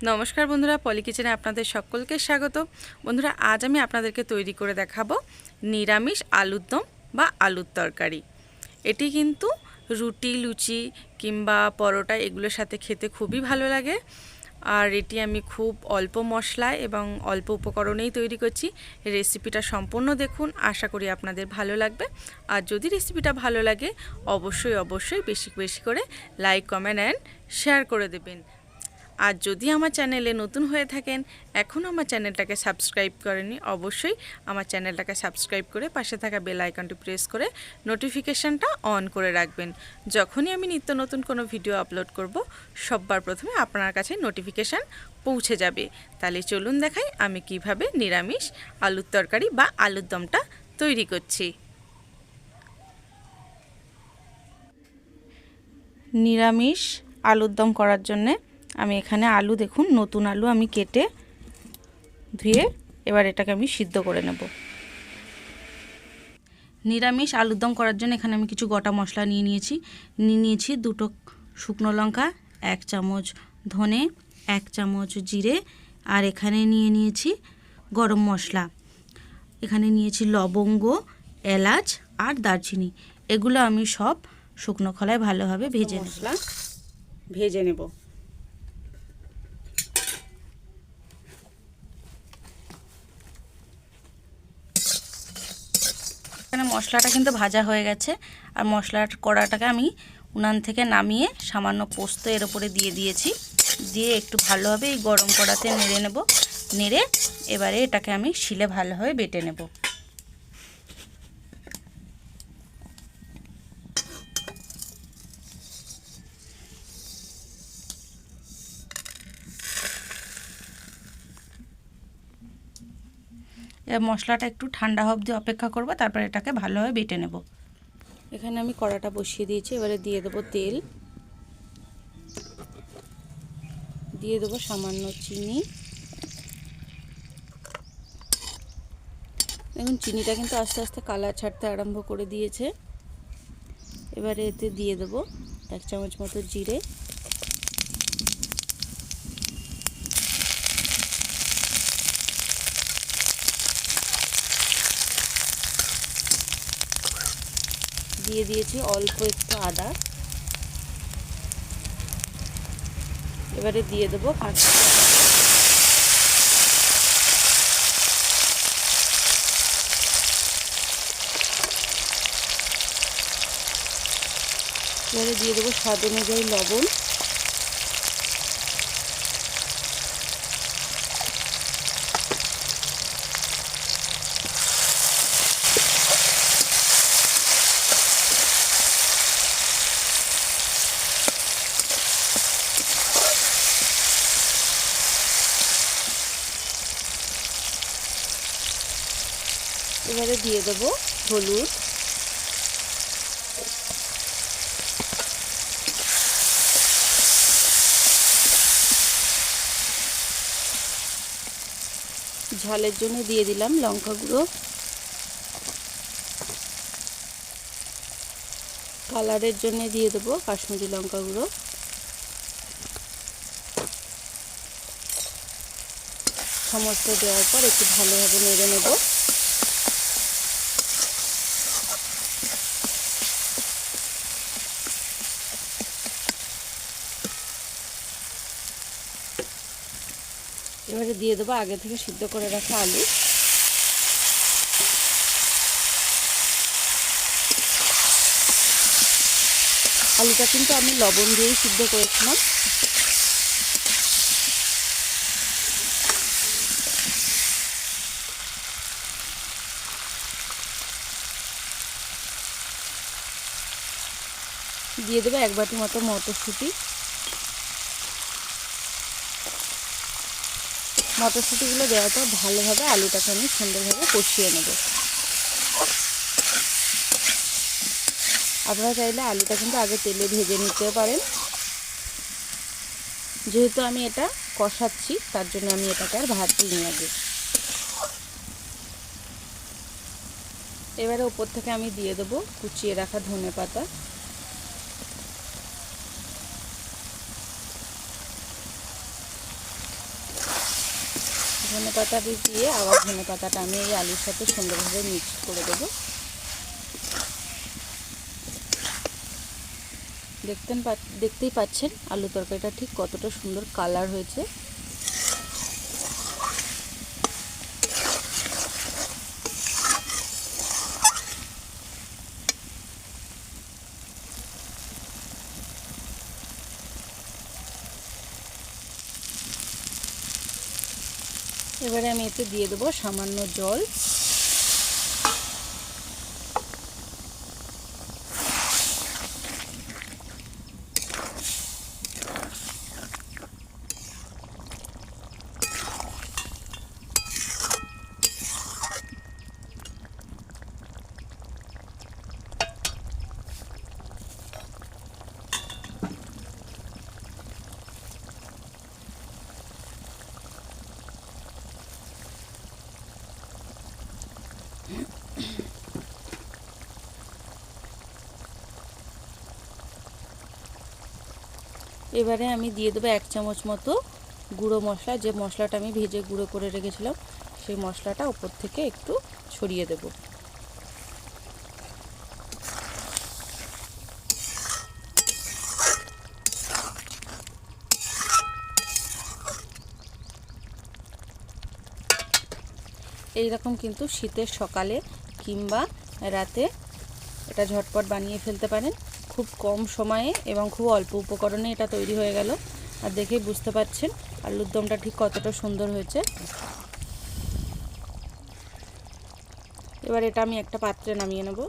নমস্কার বন্ধুরা, পলি কিচেনে আপনাদের সকলকে স্বাগত। বন্ধুরা, আজ আমি আপনাদেরকে তৈরি করে দেখাবো নিরামিষ আলুর দম বা আলুর তরকারি। এটি কিন্তু রুটি, লুচি কিংবা পরোটা এগুলোর সাথে খেতে খুবই ভালো লাগে। আর এটি আমি খুব অল্প মশলায় এবং অল্প উপকরণেই তৈরি করছি। রেসিপিটা সম্পূর্ণ দেখুন, আশা করি আপনাদের ভালো লাগবে। আর যদি রেসিপিটা ভালো লাগে অবশ্যই বেশি বেশি করে লাইক, কমেন্ট অ্যান্ড শেয়ার করে দেবেন। আর যদি আমার চ্যানেলে নতুন হয়ে থাকেন, এখনও আমার চ্যানেলটাকে সাবস্ক্রাইব করেননি, অবশ্যই আমার চ্যানেলটাকে সাবস্ক্রাইব করে পাশে থাকা বেল আইকনটি প্রেস করে নোটিফিকেশানটা অন করে রাখবেন। যখনই আমি নিত্য নতুন কোনো ভিডিও আপলোড করব, সবার প্রথমে আপনার কাছে নোটিফিকেশান পৌঁছে যাবে। তাহলে চলুন দেখাই আমি কিভাবে নিরামিষ আলুর তরকারি বা আলুর দমটা তৈরি করছি। নিরামিষ আলুর দম করার জন্যে আমি এখানে আলু, দেখুন নতুন আলু আমি কেটে ধুয়ে এবার এটাকে আমি সিদ্ধ করে নেব। নিরামিষ আলুর দম করার জন্য এখানে আমি কিছু গোটা মশলা নিয়েছি 2টো শুকনো লঙ্কা, 1 চামচ ধনে, 1 চামচ জিরে, আর এখানে নিয়েছি গরম মশলা, এখানে নিয়েছি লবঙ্গ, এলাচ আর দারচিনি। এগুলো আমি সব শুকনো খোলায় ভালোভাবে ভেজে নেব। এখানে মশলাটা কিন্তু ভাজা হয়ে গেছে। আর মশলার কড়াটাকে আমি উনান থেকে নামিয়ে সামান্য পোস্ত এর উপরে দিয়েছি। দিয়ে একটু ভালোভাবে এই গরম কড়াতে নেড়ে নেব। নেড়ে এবারে এটাকে আমি শিলে ভালোভাবে বেটে নেব। এবার মশলাটা একটু ঠান্ডা অবধি অপেক্ষা করব, তারপর এটাকে ভালোভাবে বেটে নেব। এখানে আমি কড়াটা বসিয়ে দিয়েছি। এবারে দিয়ে দেবো তেল, দিয়ে দেবো সামান্য চিনি। দেখুন চিনিটা কিন্তু আস্তে আস্তে কালার ছাড়তে আরম্ভ করে দিয়েছে। এবারে এতে দিয়ে দেবো 1 চামচ মতো জিরে, দিয়ে দিয়েছি অল্প একটু আদা। এবারে দিয়ে দেবো কাঁচা এবারে দিয়ে দেবো স্বাদ অনুযায়ী লবণ। এবারে দিয়ে দেবো হলুদ, ঝালের জন্য দিয়ে দিলাম লঙ্কা গুঁড়ো, কালারের জন্য দিয়ে দেবো কাশ্মীরি লঙ্কা গুঁড়ো। সমস্ত দেওয়ার পর একটু ভালোভাবে নেড়ে নেব। এবারে দিয়ে দেবো আগে থেকে সিদ্ধ করে রাখা আলু। আলুটা কিন্তু আমি লবণ দিয়েই সিদ্ধ করেছিলাম। দিয়ে দেবো 1 বাটি মতো মটরশুঁটি। মটরশুঁটিগুলো দেওয়ার পর ভালোভাবে আলুটাকে আমি সুন্দরভাবে কষিয়ে নেব। আপনারা চাইলে আলুটা কিন্তু আগে তেলে ভেজে নিতে পারেন। যেহেতু আমি এটা কষাচ্ছি তার জন্য আমি এটাকে আর ভাজিনি আগে। এবারে উপর থেকে আমি দিয়ে দেবো কুচিয়ে রাখা ধনেপাতা। ধনেপাতা দিয়ে আবার ধনেপাতাটা আমি এই আলুর সাথে সুন্দরভাবে মিক্স করে দেবো। দেখতেই পাচ্ছেন আলু তরকারিটা ঠিক কতটা সুন্দর কালার হয়েছে। এবারে আমি এতে দিয়ে দেবো সামান্য জল। এবারে আমি দিয়ে দেবো 1 চামচ মতো গুঁড়ো মশলা, যে মশলাটা আমি ভেজে গুঁড়ো করে রেখেছিলাম সেই মশলাটা উপর থেকে একটু ছড়িয়ে দেব। এইরকম কিন্তু শীতের সকালে কিংবা রাতে এটা ঝটপট বানিয়ে ফেলতে পারেন। খুব কম সময়ে এবং খুব অল্প উপকরণে এটা তৈরি হয়ে গেল। আর দেখেই বুঝতে পারছেন আলুর দমটা ঠিক কতটা সুন্দর হয়েছে। এবার এটা আমি একটা পাত্রে নামিয়ে নেব।